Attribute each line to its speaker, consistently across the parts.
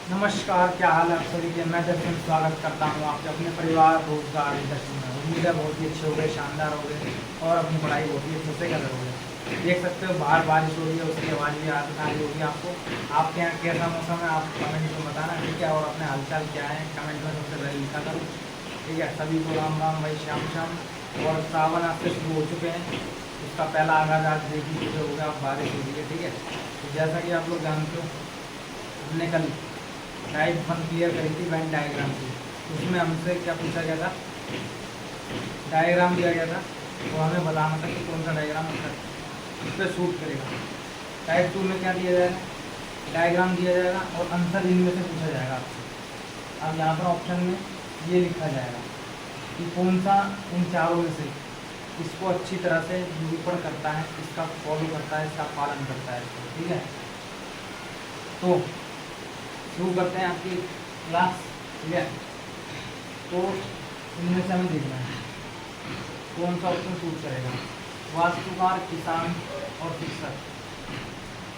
Speaker 1: नमस्कार, क्या हाल है आप सभी के। मैं दर्शन स्वागत करता हूँ आपके अपने परिवार रोजगार दर्शन में। उम्मीद है बहुत ही अच्छे हो गए, शानदार हो गए और अपनी पढ़ाई बहुत ही अच्छे से कर रहे हो गए। देख सकते हो बाहर बारिश हो रही है, उसकी आवाज़ भी आ रही होगी आपको। आपके यहाँ कैसा मौसम है आप कमेंट में बताना, ठीक है। और अपने हालचाल क्या है कमेंट में सबसे पहले लिखा करो, ठीक है। सभी को राम राम भाई, श्याम श्याम। और सावन आज से शुरू हो चुके हैं, उसका पहला आगाज आज देख लीजिए हो गया, बारिश हो रही है, ठीक है। तो जैसा कि आप लोग जानते हो, हमने कल टाइप 1 क्लियर करी थी वेन डायग्राम की। उसमें हमसे क्या पूछा गया था, डायग्राम दिया गया था, तो हमें बताना था कि कौन सा डायग्राम उस पर शूट करेगा। टाइप 2 में क्या दिया जाएगा, डायग्राम दिया जाएगा और आंसर इनमें से पूछा जाएगा आपसे। अब यहाँ पर ऑप्शन में ये लिखा जाएगा कि कौन सा इन चारों में से इसको अच्छी तरह से निरूपण करता है, इसका फॉलो करता है, इसका पालन करता है, ठीक है। तो शुरू करते हैं आपकी क्लास, ठीक है। तो इनमें से हमें देखना है कौन सा ऑप्शन सूट करेगा। वास्तुकार, किसान और शिक्षक,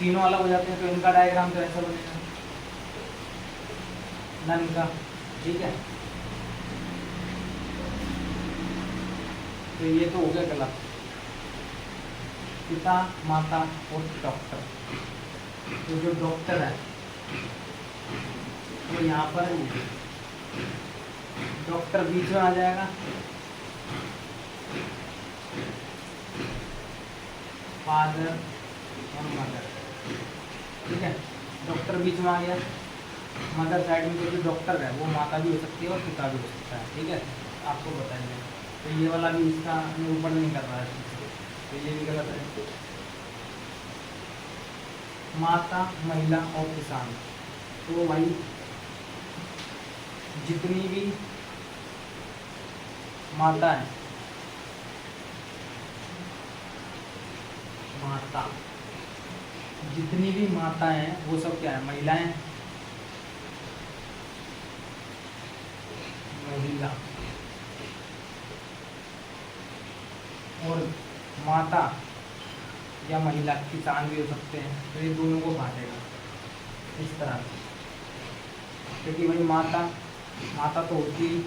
Speaker 1: तीनों अलग हो जाते हैं, तो इनका डायग्राम तो ऐसा बनेगा नन का, ठीक है। तो ये तो हो गया गलत। पिता, माता और डॉक्टर, तो जो डॉक्टर है तो यहाँ पर डॉक्टर बीच में आ जाएगा, फादर और मदर, ठीक है। डॉक्टर बीच में आ गया, मदर साइड में जो डॉक्टर है वो माता भी हो सकती है और पिता भी हो सकता है, ठीक है। आपको बताएंगे। तो ये वाला भी इसका ऊपर नहीं कर रहा है, तो ये भी गलत है। माता, महिला और किसान, तो भाई जितनी भी माता है, माता जितनी भी माता हैं वो सब क्या है, महिलाएं। महिला और माता या महिला किसान भी हो सकते हैं, तो ये दोनों को बांटेगा इस तरह से। क्योंकि भाई माता माता तो होती ही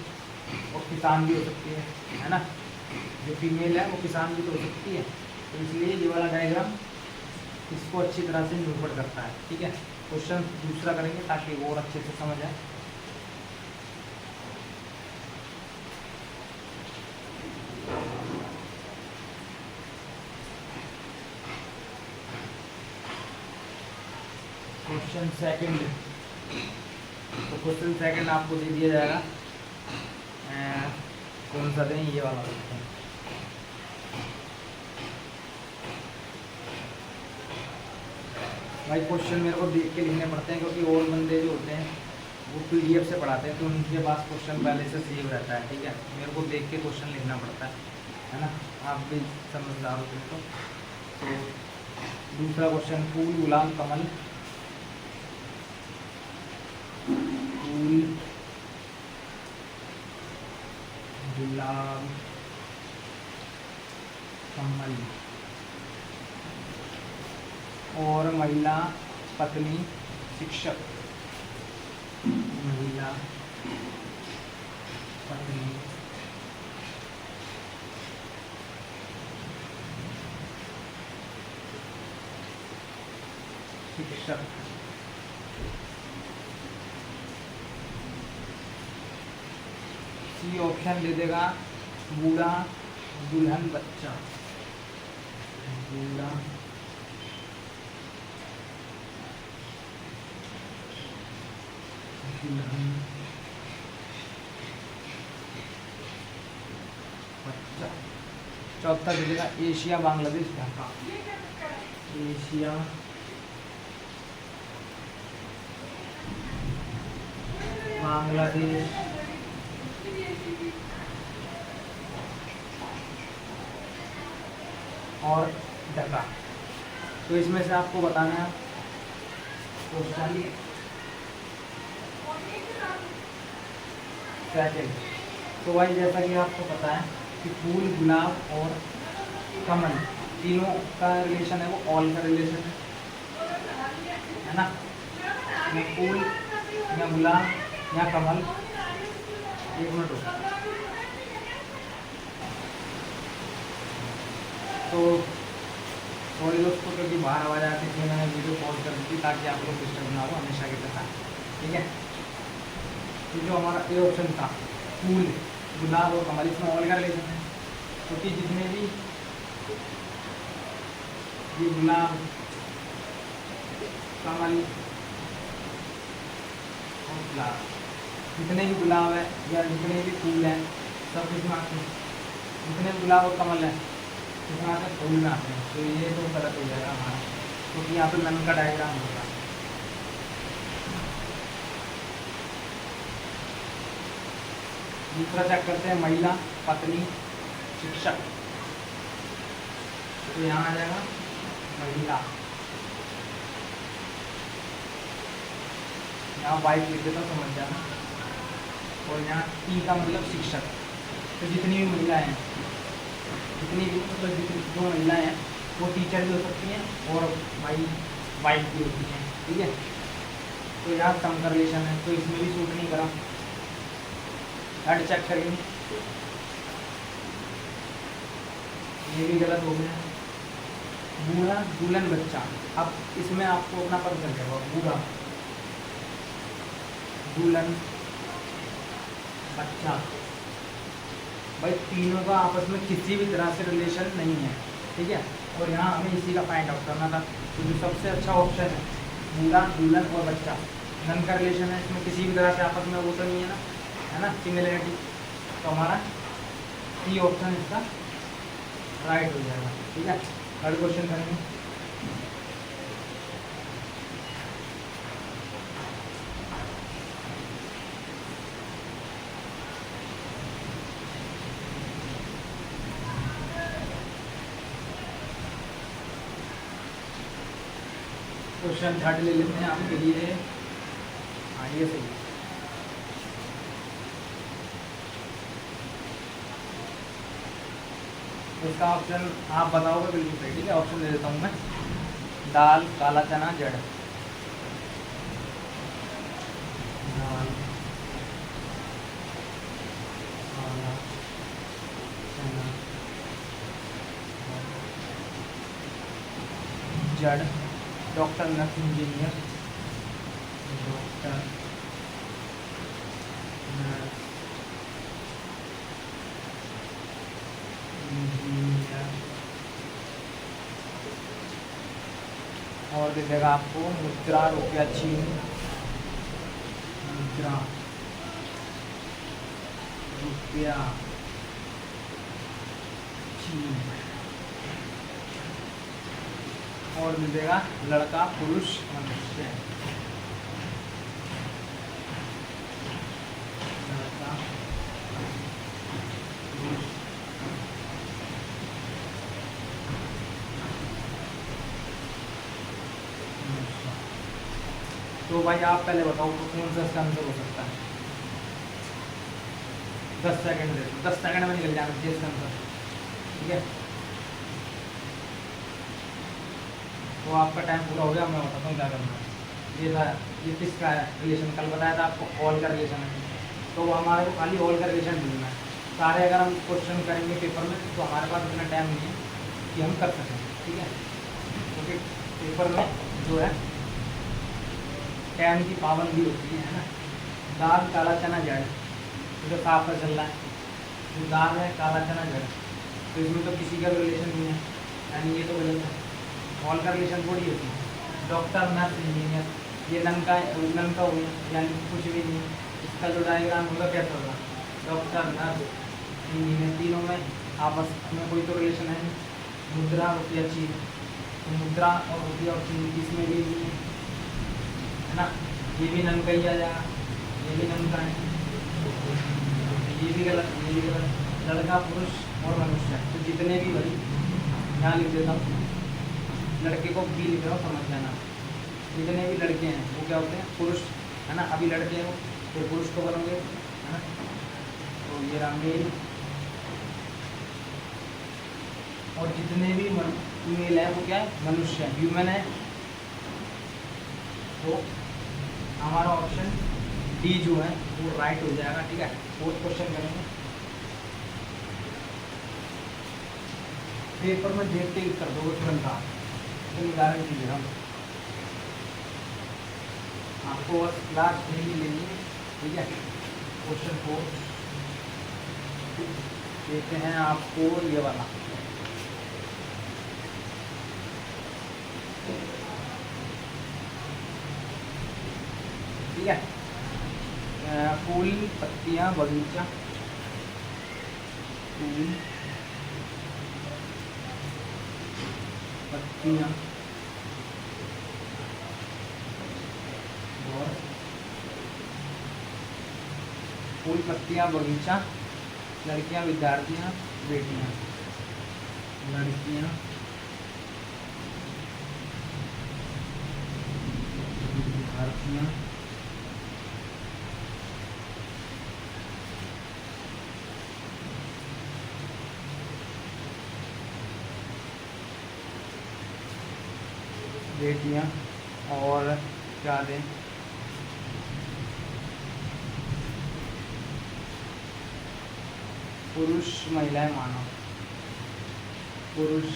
Speaker 1: और किसान भी हो सकती है ना। जो फीमेल है वो किसान भी तो हो सकती है, तो इसलिए ये वाला डायग्राम इसको अच्छी तरह से निरूपण करता है, ठीक है। क्वेश्चन दूसरा करेंगे ताकि वो और अच्छे से समझ आए। क्वेश्चन सेकंड, तो क्वेश्चन सेकंड आपको दे दिया जाएगा, कौन सा दें, ये वाला देखते हैं। भाई क्वेश्चन मेरे को देख के लिखने पड़ते हैं, क्योंकि और बंदे जो होते हैं वो पीडीएफ से पढ़ाते हैं, तो उनके पास क्वेश्चन पहले से सेव रहता है, ठीक है। मेरे को देख के क्वेश्चन लिखना पड़ता है ना। आप भी समझदार हो तो दूसरा क्वेश्चन, फूल, गुलाब, कमल, फूल, गुलाब, कमल और महिला, पत्नी, शिक्षक, महिला, पत्नी, शिक्षक। सी ऑप्शन दे देगा बूढ़ा, दुल्हन, बच्चा, बूढ़ा, दुल्हन, बच्चा। चौथा दे देगा एशिया, बांग्लादेश, ढाका, एशिया, बांग्लादेश और ढाका। तो इसमें से आपको बताना है क्वेश्चन सेकंड। तो भाई जैसा कि आपको पता है कि फूल, गुलाब और कमल तीनों का रिलेशन है वो ऑल का रिलेशन है ना। फूल या गुलाब या कमल। एक मिनट रुको। तो सॉरी दोस्तों, क्योंकि बाहर आवाज़ आती थी, मैंने वीडियो पॉज कर दी थी ताकि आप लोग डिस्टर्ब ना हो हमेशा की तरह। ठीक है, तो जो हमारा ए ऑप्शन था फूल, गुलाब और कमल, इसमें ऑल का रिलेशन है, क्योंकि जितने भी ये गुलाब, कमल और गुलाब, जितने भी गुलाब है या जितने भी फूल हैं सब किसमें आते हैं, जितने भी गुलाब और कमल है किसमें आते हैं, फूल में आते हैं। तो ये तो गलत हो जाएगा हमारा, क्योंकि यहाँ पे नन का डायग्राम होगा। दूसरा चेक करते हैं, महिला, पत्नी, शिक्षक। तो यहाँ आ जाएगा महिला, यहाँ वाइट लिख देता हूँ, समझ जाना। और यहाँ टी का मतलब शिक्षक। तो जितनी भी महिलाएं हैं, जितनी भी मतलब जितनी जो महिलाएं हैं वो टीचर भी हो सकती हैं और भाई वाइफ भी होती हैं। ठीक है, तो यहाँ सम का रिलेशन है, तो इसमें भी सूट नहीं करा। हेड चेक करेंगे, ये भी गलत हो गया। बूढ़ा, दुल्हन, बच्चा। अब इसमें आपको अपना पता चल जाएगा, बूढ़ा, दुल्हन, बच्चा, भाई तीनों का आपस में किसी भी तरह से रिलेशन नहीं है। ठीक है, और यहाँ हमें इसी का फाइंड आउट करना था। तो जो सबसे अच्छा ऑप्शन है बूढ़ा, दुल्हन और बच्चा, नन का रिलेशन है, इसमें किसी भी तरह से आपस में वो तो नहीं है ना, है ना, सिमिलरिटी। तो हमारा सी ऑप्शन इसका राइट हो जाएगा। ठीक है, थर्ड क्वेश्चन करेंगे। क्वेश्चन थर्ड ले लेते हैं आपके लिए। हाँ, ये सही है। इसका ऑप्शन आप बताओगे बिल्कुल सही। ठीक है, ऑप्शन दे देता हूँ मैं, दाल, काला चना, जड़। दाल, काला चना, जड़। Doctor, nurse, engineer, doctor, nurse, engineer. और दे देगा आपको मुद्रा, रुपया, चीन, मुद्रा, रुपया, चीन। और मिल देगा लड़का, पुरुष, मनुष्य। लड़का, पुरुष, मनुष्य। तो भाई आप पहले बताओ तो कौन सा इसका आंसर हो सकता है। 10 सेकंड दे दो, 10 सेकंड में निकल जाना चाहिए इसका आंसर। ठीक है, तो आपका टाइम पूरा हो गया। मैं बताता हूँ क्या करना है। ये था, ये किसका है रिलेशन, कल बताया था आपको ऑल का रिलेशन है। तो वो हमारे को खाली ऑल का रिलेशन ढूंढना है। सारे अगर हम क्वेश्चन करेंगे पेपर में तो हमारे पास इतना टाइम नहीं है कि हम कर सकें। ठीक है, क्योंकि पेपर में जो है टाइम की पाबंदी होती है ना। दाल, काला चना, जड़, तो जो साफ का चल रहा है, जो दाल है, काला चना, जड़, तो इसमें तो किसी का रिलेशन नहीं है, यानी ये तो गलत है। ऑल का रिलेशन थोड़ी होती है। डॉक्टर, नर्स, इंजीनियर, ये नन का हो गया, यानी कुछ भी नहीं। इसका जो डायग्राम होगा कैसा होगा, डॉक्टर, नर्स, इंजीनियर, तीनों में आपस में कोई तो रिलेशन है नहीं। मुद्रा, रुपया, चीज, तो मुद्रा और रुपया और चीज इसमें भी नहीं है ना, ये भी नन का ही आ जाएगा, ये भी नन का है, ये भी गलत, ये भी गलत। लड़का, पुरुष और मनुष्य, तो जितने भी, भाई यहाँ लिख देता हूँ, लड़के को बी लिख रहा हूँ, समझ जाना। जितने भी लड़के हैं वो क्या होते हैं, पुरुष, है ना। अभी लड़के हैं वो, तो पुरुष को बनोगे, है ना। तो ये रहा मेल, और जितने भी मेल है वो क्या है, मनुष्य है, ह्यूमन है। तो हमारा ऑप्शन डी जो है वो राइट हो जाएगा। ठीक है, फोर्थ क्वेश्चन करेंगे। पेपर में देखते ही कर दोगे तुरंत आप, तो गारंटी दे रहा हूँ आपको, बस क्लास नहीं लेनी है। ठीक है, क्वेश्चन 4 देते हैं आपको, ये वाला। ठीक है, फूल पत्तियां बगीचा, फूल पत्तियां और फूल पत्तियां बगीचा, लड़कियां विद्यार्थियां बेटियां, लड़कियां विद्यार्थियां बेटियां, और क्या दें, पुरुष महिलाएं मानव, पुरुष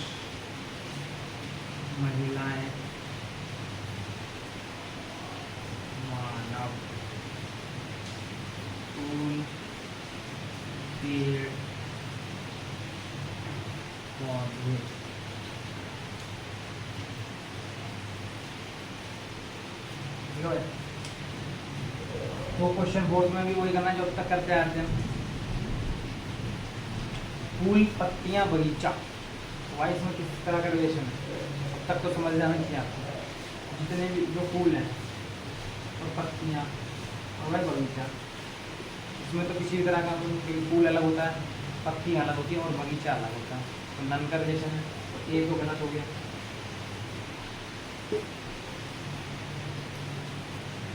Speaker 1: महिलाएं मानव, फूल पेड़ पौधे। तो क्वेश्चन बोर्ड में भी वही करना जो अब तक करते आ रहे हैं। फूल पत्तियां बगीचा, वाइस इसमें किस तरह का रिलेशन है अब तक तो समझ जाना चाहिए आपको। जितने भी जो फूल हैं और पत्तियां और वही बगीचा, इसमें तो किसी तरह का फूल अलग होता है, पत्तियां अलग होती है और बगीचा अलग होता है, तो नन का रिलेशन है, तो एक तो गलत हो गया।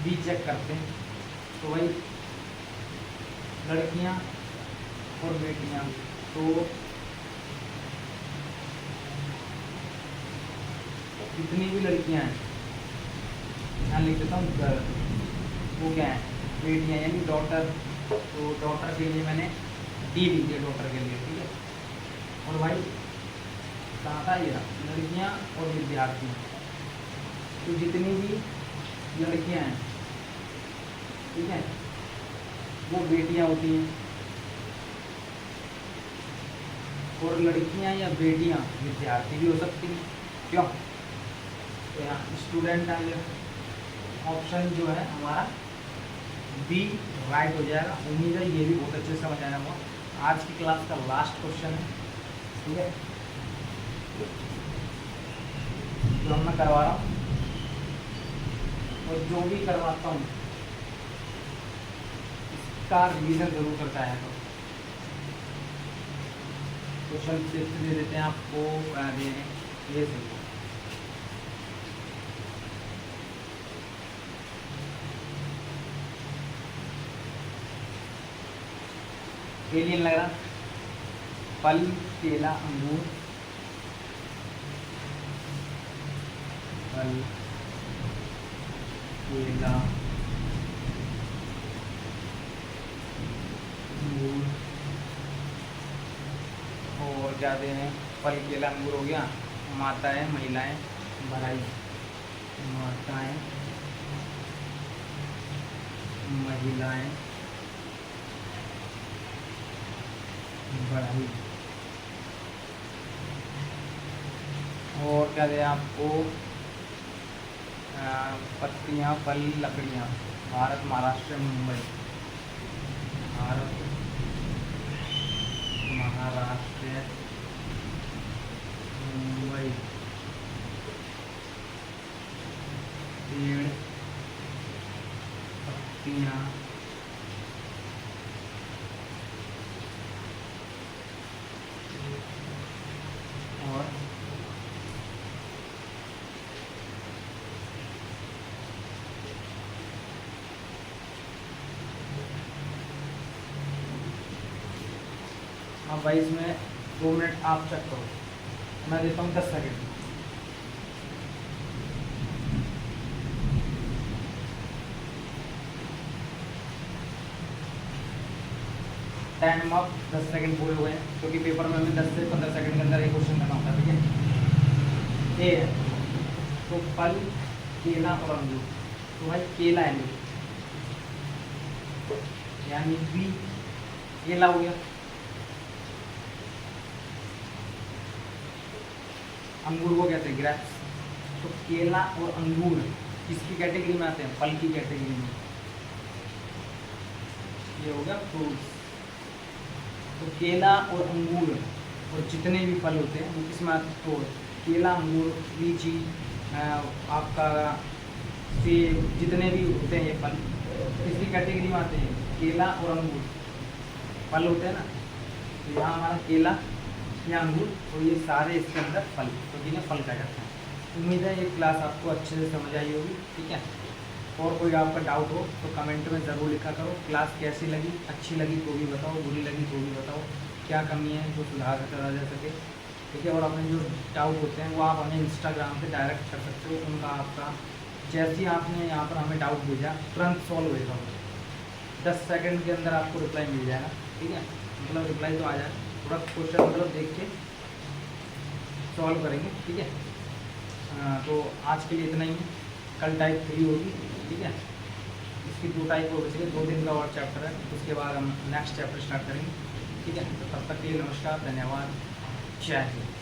Speaker 1: बी चेक करते हैं, तो वही लड़कियां और बेटियां, तो जितनी भी लड़कियां हैं, यहाँ लिख देता हूँ गर्ल, वो क्या है बेटियां यानी डॉटर, तो डॉटर के लिए मैंने डी लिख दिया डॉटर के लिए। ठीक है, और भाई कहाँ था ये लड़कियां और विद्यार्थी, तो जितनी भी लड़कियां हैं, ठीक है, वो बेटियां होती हैं, और लड़कियां या बेटियां विद्यार्थी भी हो सकती हैं। क्यों? तो यहाँ स्टूडेंट आ गया, ऑप्शन जो है हमारा बी राइट हो जाएगा। उम्मीद है ये भी बहुत अच्छे से समझ आया होगा। आज की क्लास का लास्ट क्वेश्चन है, ठीक है, जो मैं करवा रहा हूँ और जो भी करवाता हूँ इसका रिवीजन जरूर करता है। तो क्वेश्चन दे देते हैं आपको, ये देखो, एलियन लग रहा, फल केला अंगूर, फल केला अंगूर, और क्या दे हैं, फल केला अंगूर हो गया, माताएं महिलाएं बढ़ाई, माताएं महिलाएं बढ़ाई, और क्या दे आपको, पत्तियां फल लकड़ियां, भारत महाराष्ट्र मुंबई, भारत महाराष्ट्र मुंबई, पेड़ पत्तियां और अब भाई इसमें 2 मिनट आप चेक करो, मैं देता हूँ 10 सेकेंड। टाइम ऑफ 10 सेकंड पूरे हुए हैं, क्योंकि पेपर में हमें 10 से 15 सेकंड के अंदर एक क्वेश्चन करना होता है। ठीक है, ए है तो फल, केला और अंगूर, तो भाई केला है यानी बी, केला हो गया। अंगूर को कहते हैं ग्रेप्स, तो केला और अंगूर किसकी कैटेगरी में आते हैं? फल की कैटेगरी में। ये हो गया फ्रूट्स। तो केला और अंगूर और जितने भी फल होते हैं वो किस में आते हैं? तो केला, अंगूर, लीची, आपका सेब, जितने भी होते हैं ये फल किसकी कैटेगरी में आते हैं? केला और अंगूर फल होते हैं ना, तो यहाँ हमारा केला या अंगूर और ये सारे इसके अंदर फल, तो जिन्हें फल कहा जाता है। उम्मीद है ये क्लास आपको अच्छे से समझ आई होगी। ठीक है, और कोई आपका डाउट हो तो कमेंट में ज़रूर लिखा करो। क्लास कैसी लगी, अच्छी लगी तो भी बताओ, बुरी लगी तो भी बताओ, क्या कमी है जो सुधार करा जा सके। ठीक है, और अपने जो डाउट होते हैं वो आप हमें इंस्टाग्राम पे डायरेक्ट कर सकते हो। उनका आपका जैसे ही आपने यहाँ पर हमें डाउट भेजा तुरंत सॉल्व होएगा, 10 सेकंड के अंदर आपको रिप्लाई मिल जाएगा। ठीक है, मतलब रिप्लाई तो आ जाए, थोड़ा क्वेश्चन मतलब देख के सॉल्व करेंगे। ठीक है, तो आज के लिए इतना ही है। कल टाइप 3 होगी। ठीक है, इसकी 2 टाइप हो गई, 2 दिन का और चैप्टर है, उसके बाद हम नेक्स्ट चैप्टर स्टार्ट करेंगे। ठीक है, तो तब तक के लिए नमस्कार, धन्यवाद, जय हिंद।